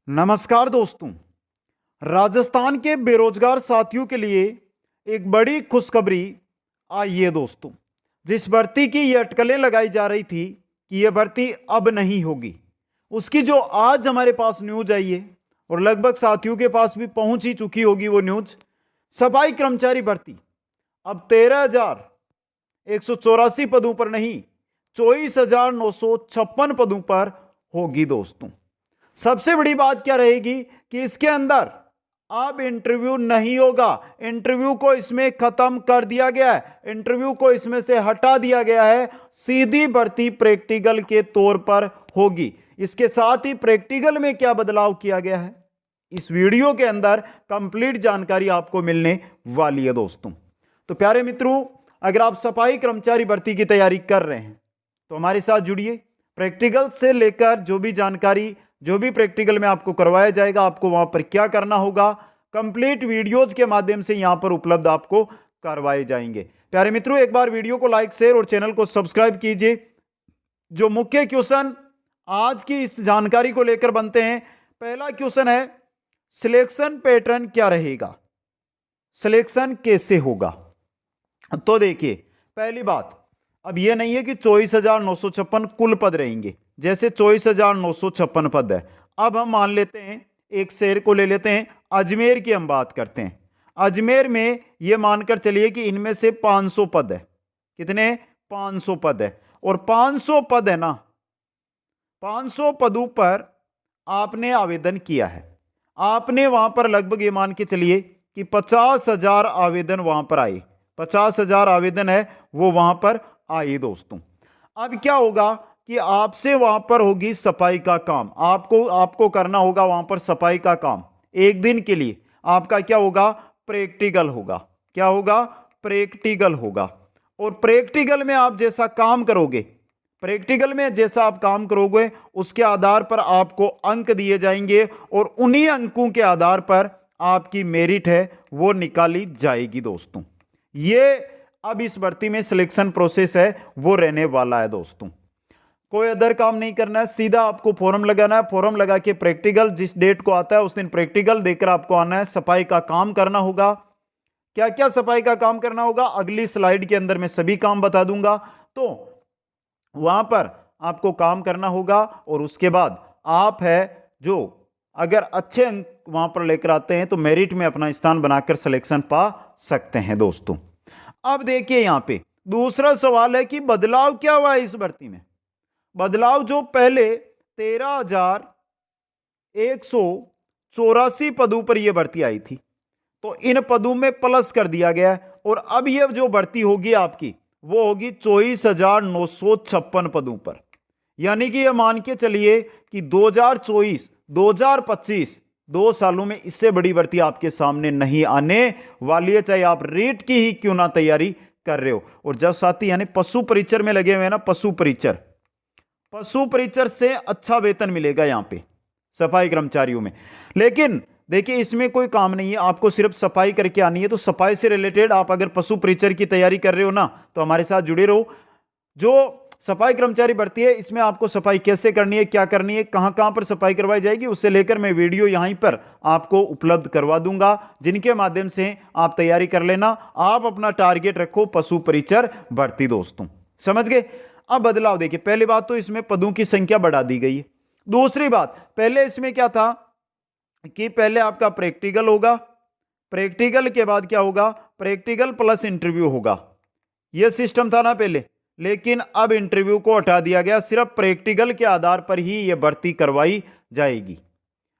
नमस्कार दोस्तों। राजस्थान के बेरोजगार साथियों के लिए एक बड़ी खुशखबरी आई है दोस्तों। जिस भर्ती की ये अटकलें लगाई जा रही थी कि यह भर्ती अब नहीं होगी, उसकी जो आज हमारे पास न्यूज आई है और लगभग साथियों के पास भी पहुंच ही चुकी होगी वो न्यूज। सफाई कर्मचारी भर्ती अब 13,184 पदों पर नहीं, 24,956 पदों पर होगी दोस्तों। सबसे बड़ी बात क्या रहेगी कि इसके अंदर अब इंटरव्यू नहीं होगा। इंटरव्यू को इसमें खत्म कर दिया गया है, इंटरव्यू को इसमें से हटा दिया गया है। सीधी भर्ती प्रैक्टिकल के तौर पर होगी। इसके साथ ही प्रैक्टिकल में क्या बदलाव किया गया है, इस वीडियो के अंदर कंप्लीट जानकारी आपको मिलने वाली है दोस्तों। तो प्यारे मित्रों, अगर आप सफाई कर्मचारी भर्ती की तैयारी कर रहे हैं तो हमारे साथ जुड़िए। प्रैक्टिकल से लेकर जो भी जानकारी, जो भी प्रैक्टिकल में आपको करवाया जाएगा, आपको वहां पर क्या करना होगा, कंप्लीट वीडियोज के माध्यम से यहां पर उपलब्ध आपको करवाए जाएंगे। प्यारे मित्रों, एक बार वीडियो को लाइक, शेयर और चैनल को सब्सक्राइब कीजिए। जो मुख्य क्वेश्चन आज की इस जानकारी को लेकर बनते हैं, पहला क्वेश्चन है सिलेक्शन पैटर्न क्या रहेगा, सिलेक्शन कैसे होगा। तो देखिए, पहली बात, अब यह नहीं है कि 24,956 कुल पद रहेंगे। जैसे 24,956 पद है, अब हम मान लेते हैं एक शहर को ले लेते हैं, अजमेर की हम बात करते हैं। अजमेर में यह मानकर चलिए कि इनमें से 500 पद है। कितने? 500 पद है। और 500 पद है ना, 500 पदों पर आपने आवेदन किया है। आपने वहां पर लगभग ये मान के चलिए कि 50,000 आवेदन वहां पर आए। 50,000 आवेदन है वो वहां पर आए दोस्तों। अब क्या होगा कि आपसे वहां पर होगी सफाई का काम। आपको करना होगा वहां पर सफाई का काम। एक दिन के लिए आपका क्या होगा? प्रैक्टिकल होगा। क्या होगा? प्रैक्टिकल होगा। और प्रैक्टिकल में आप जैसा काम करोगे, प्रैक्टिकल में जैसा आप काम करोगे, उसके आधार पर आपको अंक दिए जाएंगे और उन्हीं अंकों के आधार पर आपकी मेरिट है वो निकाली जाएगी दोस्तों। ये अब इस भर्ती में सिलेक्शन प्रोसेस है वो रहने वाला है दोस्तों। कोई अदर काम नहीं करना है, सीधा आपको फॉर्म लगाना है। फॉर्म लगा के प्रैक्टिकल जिस डेट को आता है उस दिन प्रैक्टिकल देकर आपको आना है। सफाई का काम करना होगा। क्या क्या सफाई का काम करना होगा अगली स्लाइड के अंदर मैं सभी काम बता दूंगा। तो वहां पर आपको काम करना होगा और उसके बाद आप है जो अगर अच्छे अंक वहां पर लेकर आते हैं तो मेरिट में अपना स्थान बनाकर सिलेक्शन पा सकते हैं दोस्तों। अब देखिए यहां पे दूसरा सवाल है कि बदलाव क्या हुआ है इस भर्ती में। बदलाव जो पहले 13,184 पदों पर यह भर्ती आई थी, तो इन पदों में प्लस कर दिया गया है और अब यह जो भर्ती होगी आपकी वो होगी 24,956 पदों पर। यानी कि यह मान के चलिए कि 2024 2025 2 सालों में इससे बड़ी भर्ती आपके सामने नहीं आने वाली है, चाहे आप रेट की ही क्यों ना तैयारी कर रहे हो। और जब साथी यानी पशु परिचर में लगे हुए हैं ना, पशु परिचर से अच्छा वेतन मिलेगा यहां पे सफाई कर्मचारियों में। लेकिन देखिए इसमें कोई काम नहीं है, आपको सिर्फ सफाई करके आनी है। तो सफाई से रिलेटेड आप अगर पशु परिचर की तैयारी कर रहे हो ना, तो हमारे साथ जुड़े रहो। जो सफाई कर्मचारी भर्ती है इसमें आपको सफाई कैसे करनी है, क्या करनी है, कहां कहां पर सफाई करवाई जाएगी, उससे लेकर मैं वीडियो यहीं पर आपको उपलब्ध करवा दूंगा, जिनके माध्यम से आप तैयारी कर लेना। आप अपना टारगेट रखो पशु परिचर भर्ती दोस्तों। समझ गए? अब बदलाव देखिए, पहली बात तो इसमें पदों की संख्या बढ़ा दी गई है। दूसरी बात, पहले इसमें क्या था कि पहले आपका प्रैक्टिकल होगा, प्रैक्टिकल के बाद क्या होगा? प्रैक्टिकल प्लस इंटरव्यू होगा। यह सिस्टम था ना पहले, लेकिन अब इंटरव्यू को हटा दिया गया। सिर्फ प्रैक्टिकल के आधार पर ही यह भर्ती करवाई जाएगी।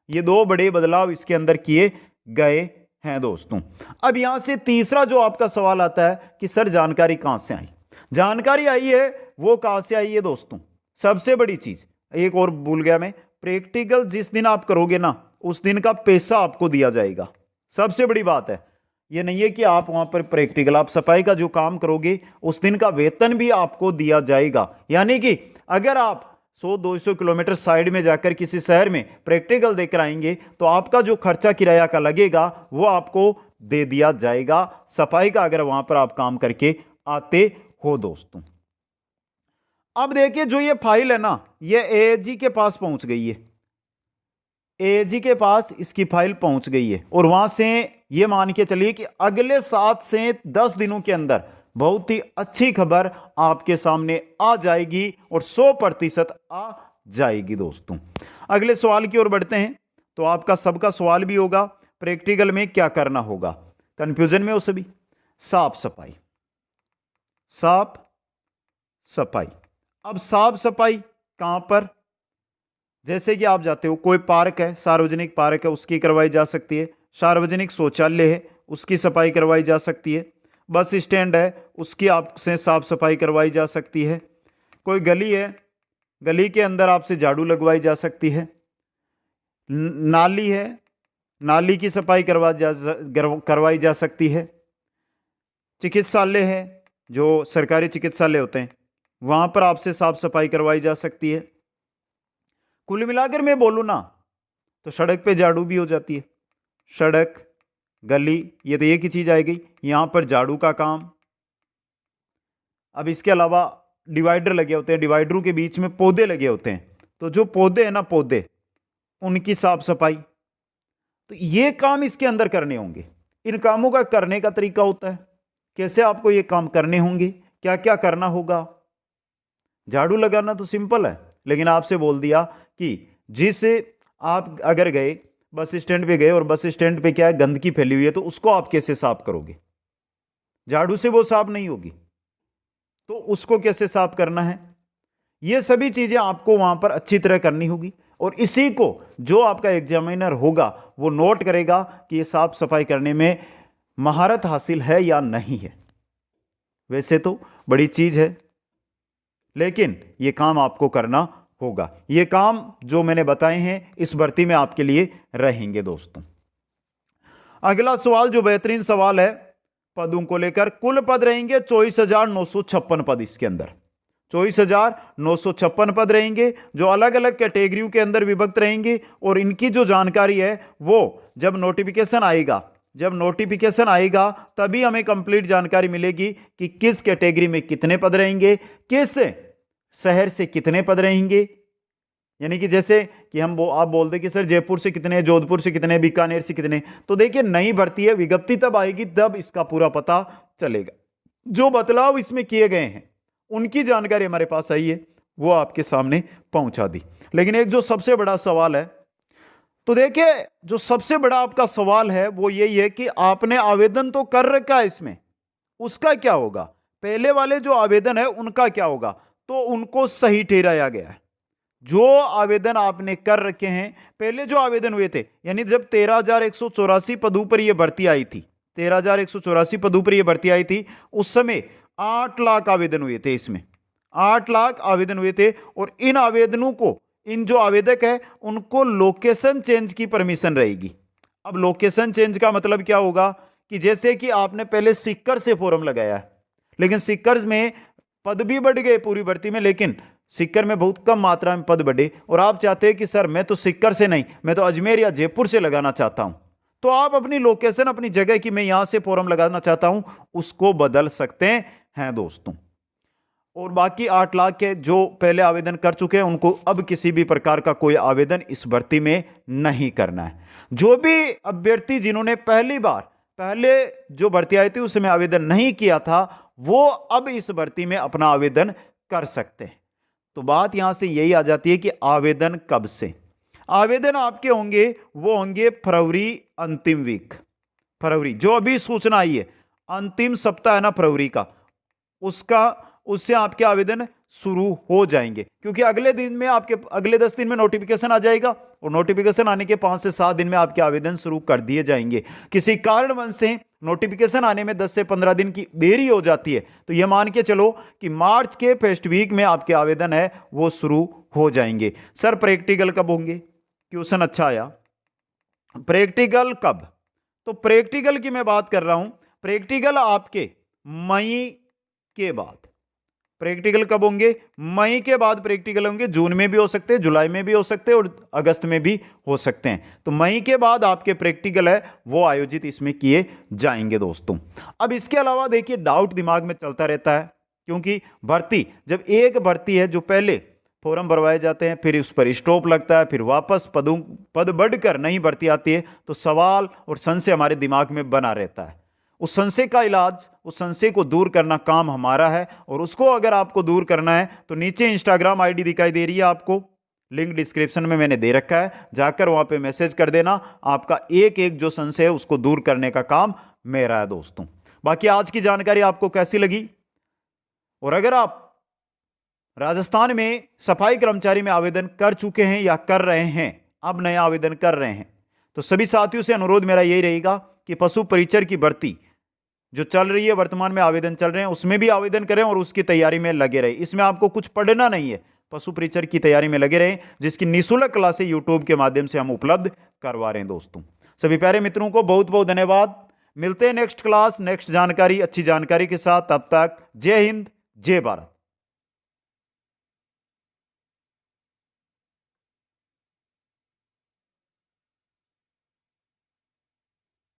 ये 2 बड़े बदलाव इसके अंदर किए गए हैं दोस्तों। अब यहां से तीसरा जो आपका सवाल आता है कि सर जानकारी कहां से आई। जानकारी आई है वो कहां से आई है दोस्तों? सबसे बड़ी चीज एक और भूल गया मैं, प्रैक्टिकल जिस दिन आप करोगे ना उस दिन का पैसा आपको दिया जाएगा। सबसे बड़ी बात है ये नहीं है कि आप वहां पर प्रैक्टिकल, आप सफाई का जो काम करोगे उस दिन का वेतन भी आपको दिया जाएगा। यानी कि अगर आप 100-200 किलोमीटर साइड में जाकर किसी शहर में प्रैक्टिकल देकर आएंगे तो आपका जो खर्चा किराया का लगेगा वो आपको दे दिया जाएगा, सफाई का, अगर वहां पर आप काम करके आते हो दोस्तों। अब देखिए जो ये फाइल है ना, ये एएसजी के पास पहुंच गई है। एएजी के पास इसकी फाइल पहुंच गई है और वहां से ये मान के चलिए कि अगले 7 से 10 दिनों के अंदर बहुत ही अच्छी खबर आपके सामने आ जाएगी और 100% आ जाएगी दोस्तों। अगले सवाल की ओर बढ़ते हैं। तो आपका सबका सवाल भी होगा प्रैक्टिकल में क्या करना होगा, कंफ्यूजन में हो सभी। साफ सफाई, साफ सफाई। अब साफ सफाई कहां पर, जैसे कि आप जाते हो कोई पार्क है, सार्वजनिक पार्क है, उसकी करवाई जा सकती है। सार्वजनिक शौचालय है, उसकी सफाई करवाई जा सकती है। बस स्टैंड है, उसकी आपसे साफ सफाई करवाई जा सकती है। कोई गली है, गली के अंदर आपसे झाड़ू लगवाई जा सकती है। नाली है, नाली की सफाई करवाई जा सकती है। चिकित्सालय है, जो सरकारी चिकित्सालय होते हैं, वहां पर आपसे साफ सफाई करवाई जा सकती है। कुल मिलाकर मैं बोलूं ना तो सड़क पे झाड़ू भी हो जाती है। सड़क, गली, ये तो एक ही चीज आएगी, यहां पर झाड़ू का काम। अब इसके अलावा डिवाइडर लगे होते हैं, डिवाइडरों के बीच में पौधे लगे होते हैं, तो जो पौधे हैं ना, पौधे, उनकी साफ सफाई। तो ये काम इसके अंदर करने होंगे। इन कामों का करने का तरीका होता है, कैसे आपको ये काम करने होंगे, क्या क्या करना होगा। झाड़ू लगाना तो सिंपल है, लेकिन आपसे बोल दिया कि जिससे आप अगर गए बस स्टैंड पे गए और बस स्टैंड पे क्या है, गंदगी फैली हुई है, तो उसको आप कैसे साफ करोगे। झाड़ू से वो साफ नहीं होगी, तो उसको कैसे साफ करना है, ये सभी चीजें आपको वहां पर अच्छी तरह करनी होगी। और इसी को जो आपका एग्जामिनर होगा वो नोट करेगा कि ये साफ सफाई करने में महारत हासिल है या नहीं है। वैसे तो बड़ी चीज है, लेकिन ये काम आपको करना होगा। ये काम जो मैंने बताए हैं इस भर्ती में आपके लिए रहेंगे दोस्तों। अगला सवाल जो बेहतरीन सवाल है पदों को लेकर, कुल पद रहेंगे 24,956 पद। इसके अंदर 24,956 पद रहेंगे जो अलग अलग कैटेगरियों के अंदर विभक्त रहेंगे। और इनकी जो जानकारी है वो जब नोटिफिकेशन आएगा, जब नोटिफिकेशन आएगा तभी हमें कंप्लीट जानकारी मिलेगी कि किस कैटेगरी में कितने पद रहेंगे, किस शहर से कितने पद रहेंगे। यानी कि जैसे कि आप बोलते कि सर जयपुर से कितने, जोधपुर से कितने, बीकानेर से कितने, तो देखिए नई भर्ती है, विज्ञप्ति तब आएगी तब इसका पूरा पता चलेगा। जो बदलाव इसमें किए गए हैं उनकी जानकारी हमारे पास आई है, वो आपके सामने पहुंचा दी। लेकिन एक जो सबसे बड़ा सवाल है, तो देखिए जो सबसे बड़ा आपका सवाल है वो यही है कि आपने आवेदन तो कर रखा है, इसमें उसका क्या होगा। पहले वाले जो आवेदन है उनका क्या होगा, तो उनको सही ठहराया गया है। जो आवेदन आपने कर रखे हैं, पहले जो आवेदन हुए थे, यानी जब 13,184 पदों पर यह भर्ती आई थी, 13,184 पदों पर यह भर्ती आई थी, उस समय 8 लाख आवेदन हुए थे। इसमें 8 लाख आवेदन हुए थे। और इन आवेदनों को, इन जो आवेदक है उनको लोकेशन चेंज की परमिशन रहेगी। अब लोकेशन चेंज का मतलब क्या होगा कि जैसे कि आपने पहले सीकर से फॉर्म लगाया है, लेकिन सीकर में पद भी बढ़ गए पूरी भर्ती में, लेकिन सीकर में बहुत कम मात्रा में पद बढ़े, और आप चाहते हैं कि सर मैं तो सीकर से नहीं, मैं तो अजमेर या जयपुर से लगाना चाहता हूं, तो आप अपनी लोकेशन, अपनी जगह की मैं यहां से फॉर्म लगाना चाहता हूं, उसको बदल सकते हैं दोस्तों। और बाकी 8 लाख के जो पहले आवेदन कर चुके हैं उनको अब किसी भी प्रकार का कोई आवेदन इस भर्ती में नहीं करना है। जो भी अभ्यर्थी जिन्होंने पहले जो भर्ती आई थी उसमें आवेदन नहीं किया था, वो अब इस भर्ती में अपना आवेदन कर सकते हैं। तो बात यहां से यही आ जाती है कि आवेदन कब से, आवेदन आपके होंगे वो होंगे फरवरी अंतिम वीक, फरवरी जो अभी सूचना आई है, अंतिम सप्ताह है ना फरवरी का, उससे आपके आवेदन शुरू हो जाएंगे। क्योंकि अगले 10 दिन में नोटिफिकेशन आ जाएगा, और नोटिफिकेशन आने के 5 से 7 दिन में आपके आवेदन शुरू कर दिए जाएंगे। किसी कारणवश से नोटिफिकेशन आने में 10 से 15 दिन की देरी हो जाती है, तो यह मान के चलो कि मार्च के फर्स्ट वीक में आपके आवेदन है वो शुरू हो जाएंगे। सर प्रैक्टिकल कब होंगे, क्वेश्चन अच्छा आया, प्रैक्टिकल कब, तो प्रैक्टिकल की मैं बात कर रहा हूं, प्रैक्टिकल आपके मई के बाद, प्रैक्टिकल कब होंगे, मई के बाद प्रैक्टिकल होंगे। जून में भी हो सकते हैं, जुलाई में भी हो सकते हैं, और अगस्त में भी हो सकते हैं। तो मई के बाद आपके प्रैक्टिकल है वो आयोजित इसमें किए जाएंगे दोस्तों। अब इसके अलावा देखिए डाउट दिमाग में चलता रहता है, क्योंकि भर्ती, जब एक भर्ती है जो पहले फॉर्म भरवाए जाते हैं, फिर उस पर स्टॉप लगता है, फिर वापस पद बढ़कर नई भर्ती आती है, तो सवाल और संशय हमारे दिमाग में बना रहता है। उस संशय का इलाज, उस संशय को दूर करना काम हमारा है। और उसको अगर आपको दूर करना है तो नीचे इंस्टाग्राम आईडी दिखाई दे रही है आपको, लिंक डिस्क्रिप्शन में मैंने दे रखा है, जाकर वहां पे मैसेज कर देना। आपका एक एक जो संशय है उसको दूर करने का काम मेरा है दोस्तों। बाकी आज की जानकारी आपको कैसी लगी? और अगर आप राजस्थान में सफाई कर्मचारी में आवेदन कर चुके हैं या कर रहे हैं, अब नया आवेदन कर रहे हैं, तो सभी साथियों से अनुरोध मेरा यही रहेगा कि पशु परिचर की भर्ती जो चल रही है, वर्तमान में आवेदन चल रहे हैं, उसमें भी आवेदन करें और उसकी तैयारी में लगे रहे। इसमें आपको कुछ पढ़ना नहीं है, पशु परिचर की तैयारी में लगे रहें, जिसकी निःशुल्क क्लासें यूट्यूब के माध्यम से हम उपलब्ध करवा रहे हैं दोस्तों। सभी प्यारे मित्रों को बहुत बहुत धन्यवाद। मिलते हैं नेक्स्ट क्लास, नेक्स्ट जानकारी, अच्छी जानकारी के साथ। तब तक जय हिंद, जय भारत।